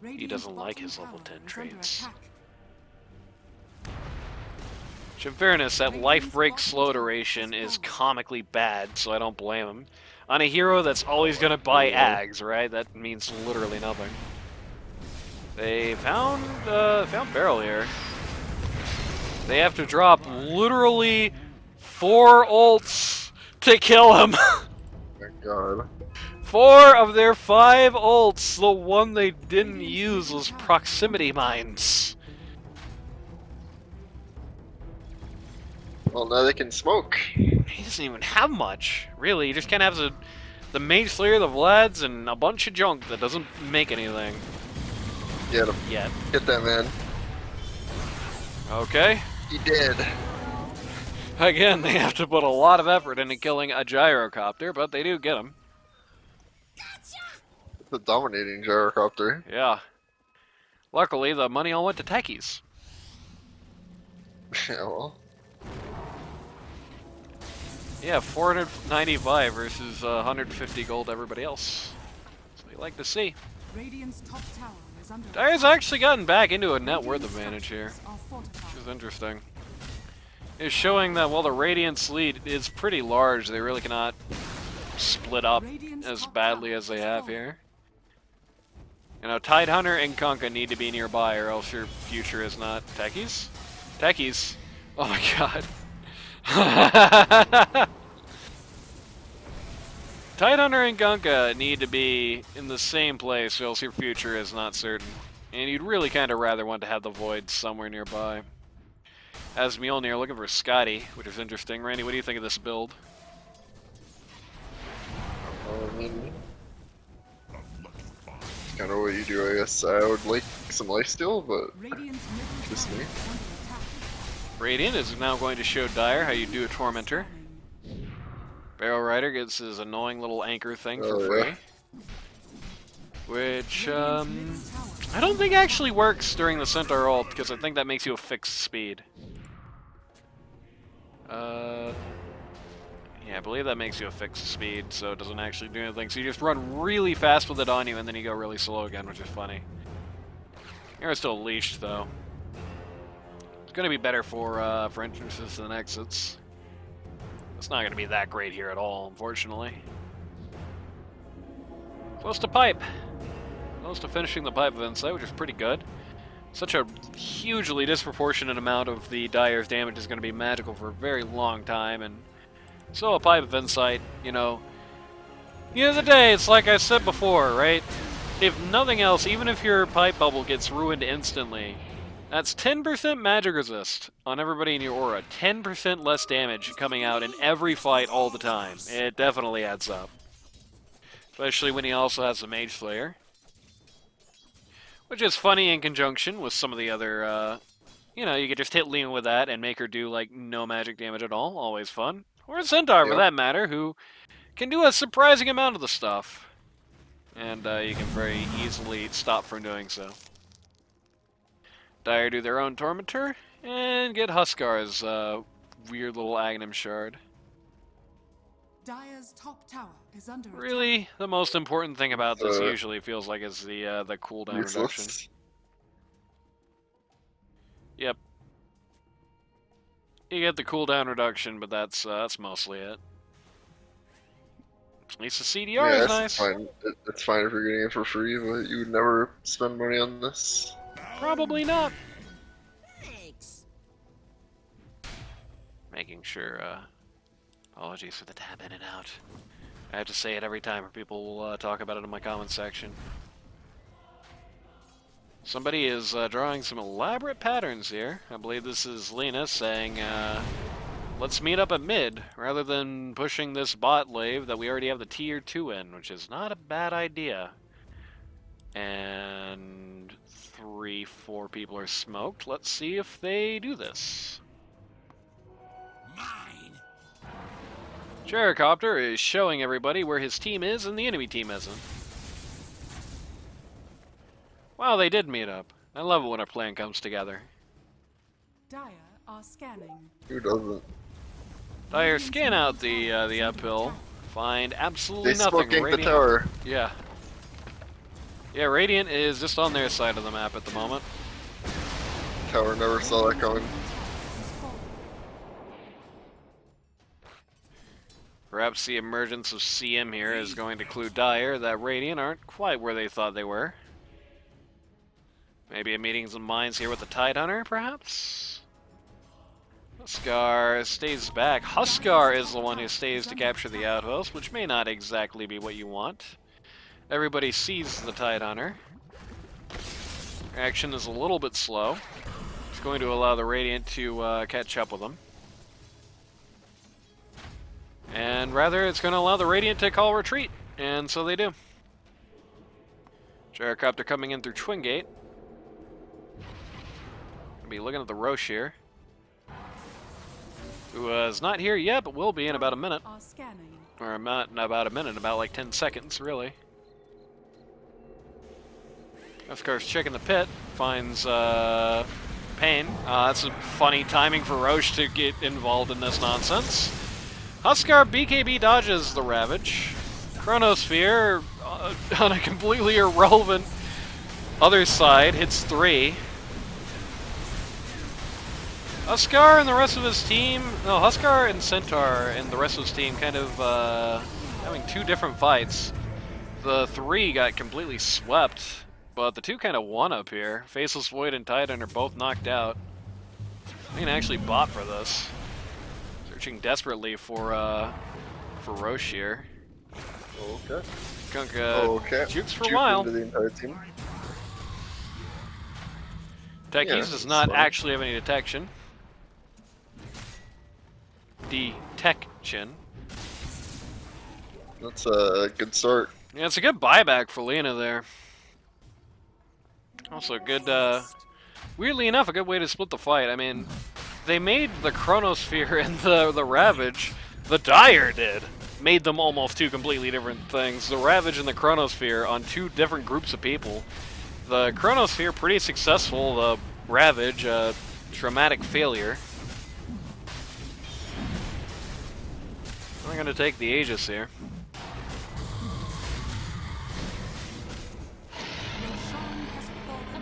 A: He doesn't like his level 10 traits. Which, in fairness, that life break slow duration is comically bad, so I don't blame him. On a hero that's always gonna buy Ags, right? That means literally nothing. They found Barrel here. They have to drop literally 4 ults to kill him.
B: Oh my god.
A: 4 of their 5 ults, the one they didn't use was proximity mines.
B: Well, now they can smoke.
A: He doesn't even have much, really. He just kind of has the Mage Slayer, the Vlads, and a bunch of junk that doesn't make anything.
B: Get him.
A: Yet.
B: Get that man.
A: Okay.
B: He did.
A: Again, they have to put a lot of effort into killing a gyrocopter, but they do get him.
B: It's a dominating gyrocopter.
A: Yeah. Luckily, the money all went to techies.
B: Yeah, well.
A: Yeah, 495 versus 150 gold to everybody else. So you like to see.
C: Radiant's top tower is under
A: Dyer's actually gotten back into a net worth advantage here, which is interesting. It's showing that while the Radiant's lead is pretty large, they really cannot split up as badly as they have here. You know, Tidehunter and Kunkka need to be nearby or else your future is not. Techies? Techies? Oh my god. Tidehunter and Kunkka need to be in the same place or else your future is not certain. And you'd really kind of rather want to have the Void somewhere nearby. As Mjolnir looking for Scotty, which is interesting. Randy, what do you think of this build?
B: I mean, it's kind of what you do, I guess. I would like some lifesteal, but just me.
A: Radiant is now going to show Dyer how you do a Tormentor. Barrel Rider gets his annoying little anchor thing for free.
B: Yeah.
A: Which, I don't think actually works during the Centaur ult, because I think that makes you a fixed speed. Yeah, I believe that makes you a fixed speed, so it doesn't actually do anything. So you just run really fast with it on you, and then you go really slow again, which is funny. You're still leashed, though. It's going to be better for entrances than exits. It's not going to be that great here at all, unfortunately. Close to pipe. Close to finishing the pipe of insight, which is pretty good. Such a hugely disproportionate amount of the Dyer's damage is going to be magical for a very long time, and so a pipe of insight, you know. At the end of the day, it's like I said before, right? If nothing else, even if your pipe bubble gets ruined instantly, that's 10% magic resist on everybody in your aura. 10% less damage coming out in every fight all the time. It definitely adds up. Especially when he also has the Mage Slayer. Which is funny in conjunction with some of the other, you know, you could just hit Lina with that and make her do, like, no magic damage at all. Always fun. Or a Centaur, for that matter, who can do a surprising amount of the stuff. And you can very easily stop from doing so. Dyer do their own Tormentor, and get Huskar's weird little Aghanim Shard.
C: Dyer's top tower is under
A: Really, the most important thing about this usually feels like is the cooldown reduction. Yep. You get the cooldown reduction, but that's mostly it. At least the CDR is nice.
B: Fine. It's fine if you're getting it for free, but you would never spend money on this.
A: Probably not.
D: Thanks.
A: Making sure, apologies for the tab in and out. I have to say it every time, or people will talk about it in my comments section. Somebody is drawing some elaborate patterns here. I believe this is Lina saying, let's meet up at mid, rather than pushing this bot wave that we already have the tier 2 in, which is not a bad idea. And 3, 4 people are smoked. Let's see if they do this.
D: Mine.
A: Gyrocopter is showing everybody where his team is and the enemy team isn't. Wow, they did meet up. I love it when our plan comes together.
C: Dire are scanning.
B: Who doesn't?
A: Dire scan out the uphill. Find absolutely
B: They
A: nothing.
B: smoking the tower.
A: Yeah. Yeah, Radiant is just on their side of the map at the moment.
B: Tower never saw that coming.
A: Perhaps the emergence of CM here is going to clue Dire that Radiant aren't quite where they thought they were. Maybe a meetings of minds here with the Tidehunter, perhaps? Huskar stays back. Huskar is the one who stays to capture the outpost, which may not exactly be what you want. Everybody sees the Tidehunter. Action is a little bit slow. It's going to allow the Radiant to catch up with them. And rather, it's going to allow the Radiant to call retreat. And so they do. Gyrocopter coming in through Twin Gate. Gonna be looking at the Roche here. Who is not here yet, but will be in about a minute.
C: Are scanning.
A: Or not in about a minute, about like 10 seconds, really. Huskar's checking the pit, finds Pain. That's a funny timing for Roche to get involved in this nonsense. Huskar BKB dodges the Ravage. Chronosphere, on a completely irrelevant other side, hits 3. Huskar and the rest of his team, no, Huskar and Centaur and the rest of his team kind of having 2 different fights. The 3 got completely swept, but the 2 kind of won up here. Faceless Void and Titan are both knocked out. I can actually bot for this. Searching desperately for Roche here.
B: Okay.
A: Skunk
B: Okay.
A: jukes for a
B: Juke
A: while.
B: into the entire team.
A: Techies
B: Yeah,
A: does
B: it's
A: not
B: fine.
A: actually have any detection. Detection.
B: That's a good start.
A: Yeah, it's a good buyback for Lena there. Also good, weirdly enough, a good way to split the fight. I mean, they made the Chronosphere and the Ravage. The Dire did. Made them almost 2 completely different things. The Ravage and the Chronosphere on 2 different groups of people. The Chronosphere, pretty successful. The Ravage, traumatic failure. I'm going to take the Aegis here.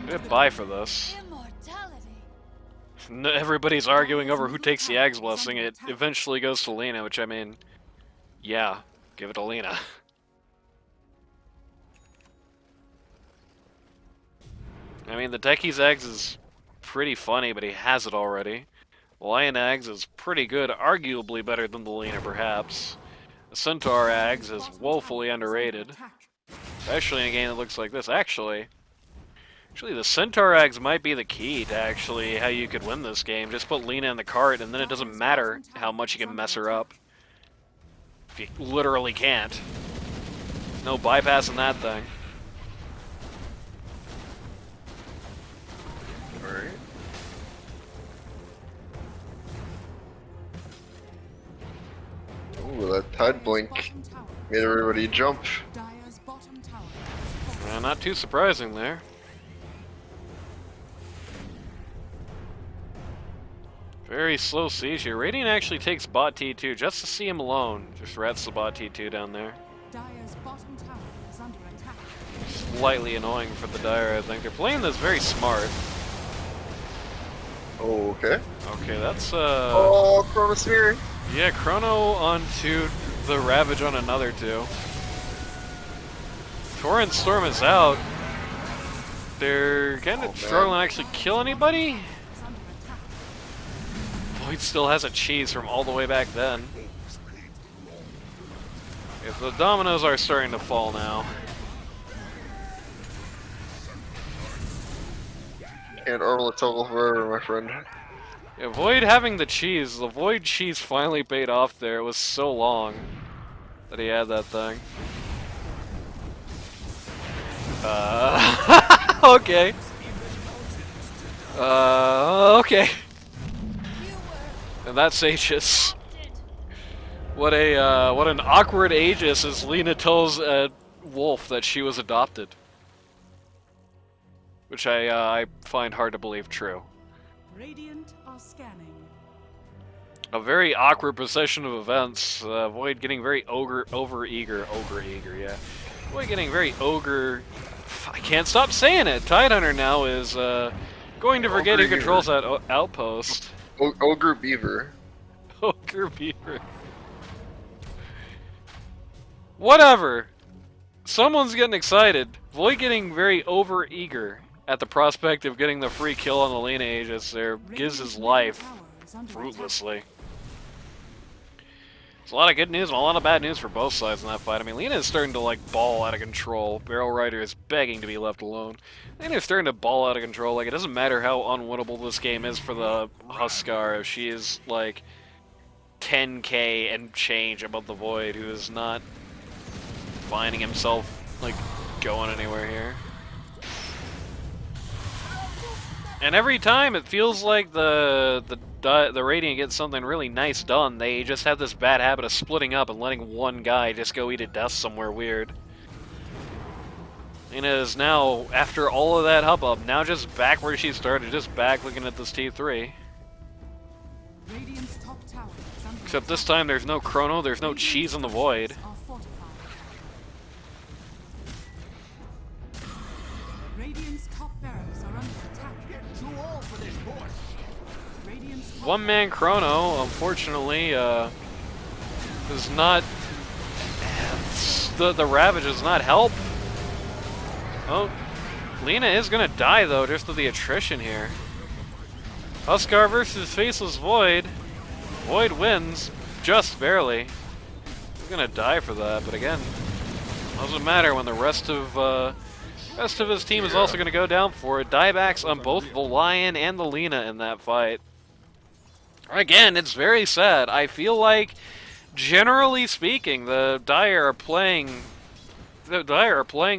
A: Good buy for this.
D: Immortality.
A: Everybody's arguing over who takes the Ag's Blessing. It eventually goes to Lena, which I mean, yeah, give it to Lena. I mean, the Techie's Eggs is pretty funny, but he has it already. Lion Eggs is pretty good, arguably better than the Lena, perhaps. The Centaur Eggs is woefully underrated, especially in a game that looks like this. Actually, the Centaur Eggs might be the key to actually how you could win this game. Just put Lena in the cart, and then it doesn't matter how much you can mess her up. If you literally can't. No bypassing that thing.
B: Alright. Ooh, that Tide Blink made everybody jump.
C: Dire's bottom tower.
A: Not too surprising there. Very slow siege here. Radiant actually takes bot T2 just to see him alone. Just rats the bot T2 down there.
C: Dire's bottom tower is under attack.
A: Slightly annoying for the Dire, I think. They're playing this very smart.
B: Oh, okay.
A: Okay, that's
B: Oh, Chronosphere.
A: yeah, Chrono onto the Ravage on another 2. Torrent Storm is out. They're kind of struggling to actually kill anybody.
C: Is under attack.
A: Void still has a cheese from all the way back then. If the dominoes are starting to fall now.
B: Can't armor the toggle forever, my friend.
A: Yeah, Void having the cheese. The Void cheese finally paid off there. It was so long that he had that thing. Okay. Okay. And that's Aegis. What an awkward Aegis as Lina tells Wolf that she was adopted. Which I find hard to believe true.
C: Radiant are scanning.
A: A very awkward procession of events. Void getting very over-eager, yeah. Void getting very ogre... I can't stop saying it! Tidehunter now is going to forget who controls that outpost.
B: Ogre Beaver.
A: Ogre Beaver. Whatever! Someone's getting excited. Void getting very over-eager at the prospect of getting the free kill on the Lina Aegis there. Gives his life fruitlessly. There's a lot of good news and a lot of bad news for both sides in that fight. I mean, Lina is starting to, like, ball out of control. Barrel Rider is begging to be left alone. Lina is starting to ball out of control. Like, it doesn't matter how unwinnable this game is for the Huskar if she is, like, 10k and change above the Void, who is not finding himself, like, going anywhere here. And every time it feels like the Radiant gets something really nice done, they just have this bad habit of splitting up and letting one guy just go eat a death somewhere weird. And is now, after all of that hubbub, now just back where she started, just back looking at this T3.
C: Radiant's top tower is under
A: Except this time there's no Chrono, there's no cheese in the Void.
C: are fortified. Radiant's top barracks are under attack. Radiant's top
A: One-man Chrono, unfortunately, does not... The Ravage does not help. Oh, Lina is gonna die, though, just with the attrition here. Huskar versus Faceless Void. Void wins, just barely. He's gonna die for that, but again, doesn't matter when the rest of his team is also gonna go down for it. Diebacks on both the Lion and the Lina in that fight. Again, it's very sad. I feel like, generally speaking, the Dire are playing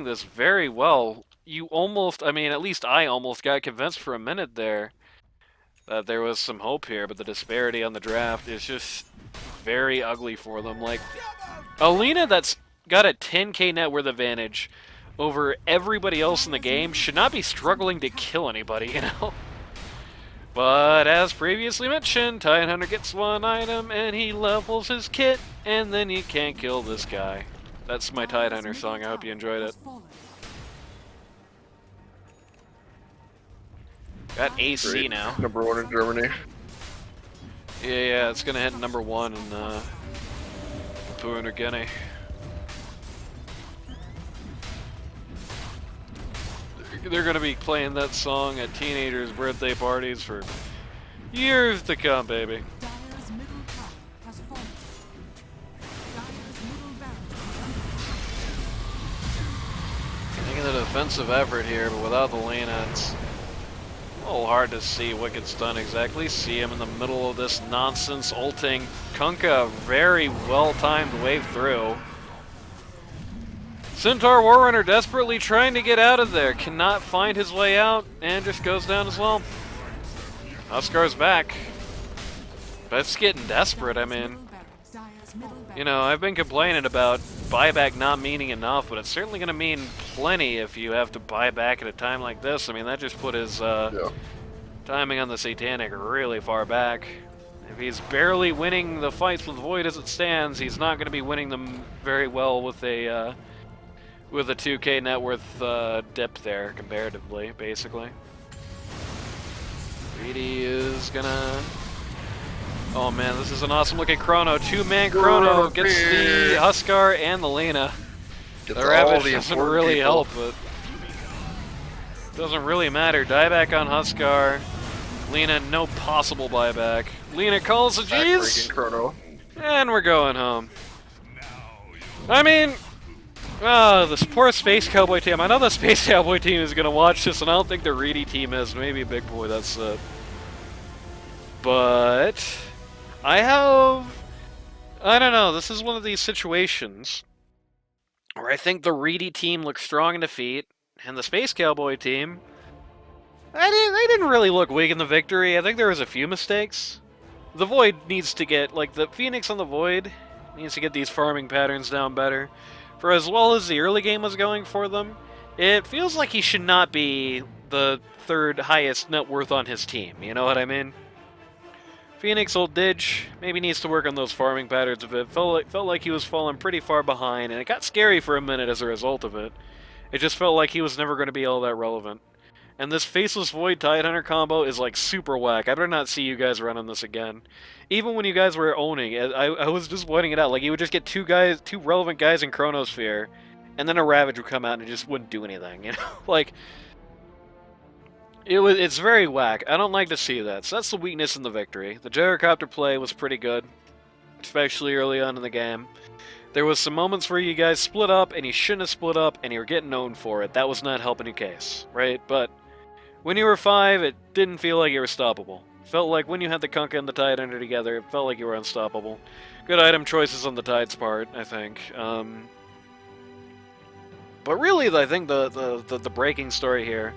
A: this very well. You almost, I mean, at least I almost got convinced for a minute there that there was some hope here, but the disparity on the draft is just very ugly for them. Like, Alina that's got a 10k net worth advantage over everybody else in the game should not be struggling to kill anybody, you know? But as previously mentioned, Tidehunter gets one item and he levels his kit, and then you can't kill this guy. That's my Tidehunter song. I hope you enjoyed it. Got AC
B: Great.
A: now.
B: #1 in Germany.
A: Yeah, it's gonna hit #1 in Papua New Guinea. They're gonna be playing that song at teenagers' birthday parties for years to come, baby.
C: Dire's middle tower has fallen. Dire's middle barracks is under
A: Making the defensive effort here, but without the Lina, it's a little hard to see what gets done exactly. See him in the middle of this nonsense ulting Kunkka, very well-timed wave through. Centaur Warrunner desperately trying to get out of there, cannot find his way out, and just goes down as well. Huskar's back. But it's getting desperate, I mean, you know, I've been complaining about buyback not meaning enough, but it's certainly going to mean plenty if you have to buy back at a time like this. I mean, that just put his timing on the Satanic really far back. If he's barely winning the fights with Void as it stands, he's not going to be winning them very well with a 2k net worth dip there, comparatively, basically. Reedy is gonna... Oh man, this is an awesome looking Chrono. Two-man Chrono gets the Huskar and the Lina. The Ravage doesn't really help, but doesn't really matter. Dieback on Huskar. Lina, no possible buyback. Lina calls the G's, and we're going home. I mean, this poor Space Cowboy team. I know the Space Cowboy team is going to watch this, and I don't think the Reedy team is. Maybe Big Boy, that's it. But I don't know, this is one of these situations where I think the Reedy team looks strong in defeat, and the Space Cowboy team, they didn't really look weak in the victory. I think there was a few mistakes. The Void needs to get, like, the Phoenix on the Void needs to get these farming patterns down better. For as well as the early game was going for them, it feels like he should not be the third highest net worth on his team, you know what I mean? Phoenix Old Didge maybe needs to work on those farming patterns a bit. Felt like he was falling pretty far behind, and it got scary for a minute as a result of it. It just felt like he was never going to be all that relevant. And this Faceless Void Tidehunter combo is like super whack. I better not see you guys running this again. Even when you guys were owning it, I was just pointing it out. Like, you would just get two relevant guys in Chronosphere, and then a Ravage would come out and it just wouldn't do anything, you know? Like, it's very whack. I don't like to see that. So that's the weakness in the victory. The gyrocopter play was pretty good, especially early on in the game. There was some moments where you guys split up, and you shouldn't have split up, and you were getting known for it. That was not helping your case, right? But when you were 5, it didn't feel like you were stoppable. Felt like when you had the Kunkka and the Tidehunter together, it felt like you were unstoppable. Good item choices on the Tide's part, I think. But really, I think the breaking story here,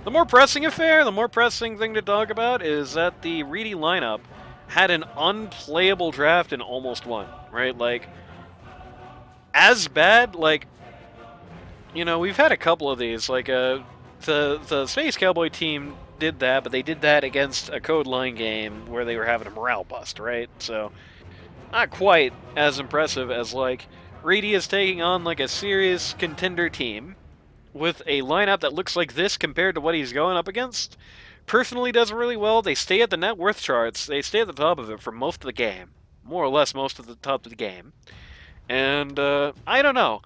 A: the more pressing affair, the more pressing thing to talk about is that the Reedy lineup had an unplayable draft and almost won, right? Like, as bad, like, you know, we've had a couple of these, like, the Space Cowboy team did that, but they did that against a Code Line game where they were having a morale bust, right? So, not quite as impressive as, like, Reedy is taking on, like, a serious contender team with a lineup that looks like this compared to what he's going up against. Personally does really well. They stay at the net worth charts. They stay at the top of it for most of the game. More or less most of the top of the game. And, I don't know.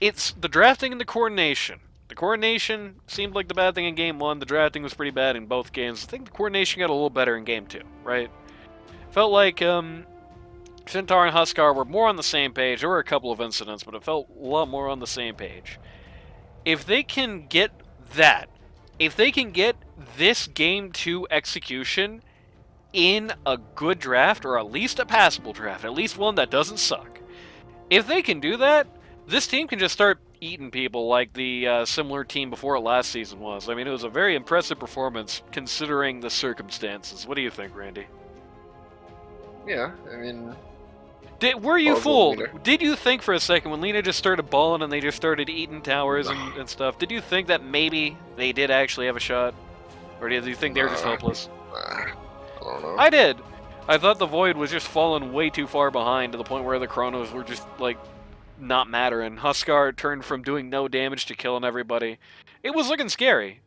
A: It's the drafting and the coordination. The coordination seemed like the bad thing in Game 1. The drafting was pretty bad in both games. I think the coordination got a little better in Game 2, right? Felt like, Centaur and Huskar were more on the same page. There were a couple of incidents, but it felt a lot more on the same page. If they can get that, if they can get this Game 2 execution in a good draft, or at least a passable draft, at least one that doesn't suck, if they can do that, this team can just start eating people like the similar team before it last season was. I mean, it was a very impressive performance considering the circumstances. What do you think, Randy?
B: Yeah, I mean...
A: Were you fooled? Did you think for a second when Lina just started balling and they just started eating towers and stuff, did you think that maybe they did actually have a shot? Or did you think they were just hopeless?
B: I don't know.
A: I did. I thought the Void was just falling way too far behind to the point where the Chronos were just, like, not mattering. Huskar turned from doing no damage to killing everybody. It was looking scary.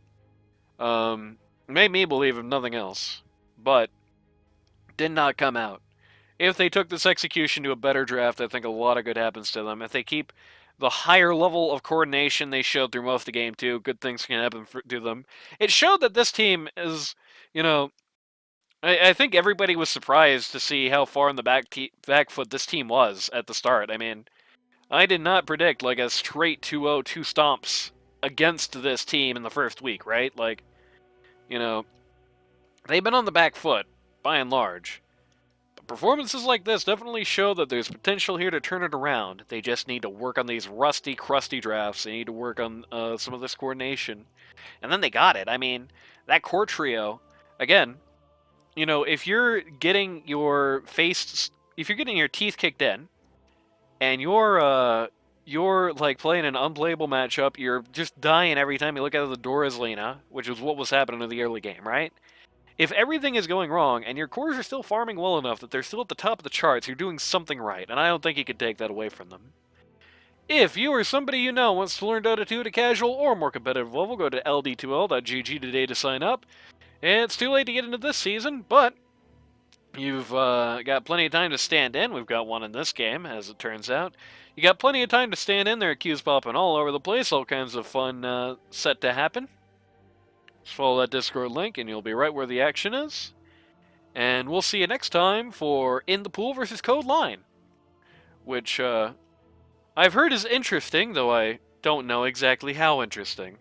A: Made me believe if nothing else. But did not come out. If they took this execution to a better draft, I think a lot of good happens to them. If they keep the higher level of coordination they showed through most of the game, too, good things can happen to them. It showed that this team is, you know, I think everybody was surprised to see how far in the back foot this team was at the start. I mean, I did not predict, like, a straight 2-0, 2 stomps against this team in the first week, right? Like, you know, they've been on the back foot, by and large. Performances like this definitely show that there's potential here to turn it around. They just need to work on these rusty, crusty drafts. They need to work on some of this coordination. And then they got it. I mean, that core trio, again, you know, if you're getting your teeth kicked in, and you're like playing an unplayable matchup, you're just dying every time you look out of the door as Lina, which is what was happening in the early game, right? If everything is going wrong, and your cores are still farming well enough that they're still at the top of the charts, you're doing something right, and I don't think you can take that away from them. If you or somebody you know wants to learn Dota 2 at a casual or more competitive level, go to ld2l.gg today to sign up. It's too late to get into this season, but you've got plenty of time to stand in. We've got one in this game, as it turns out. You got plenty of time to stand in. There are queues popping all over the place, all kinds of fun set to happen. Just follow that Discord link and you'll be right where the action is. And we'll see you next time for In the Pool versus Code Line, which I've heard is interesting, though I don't know exactly how interesting.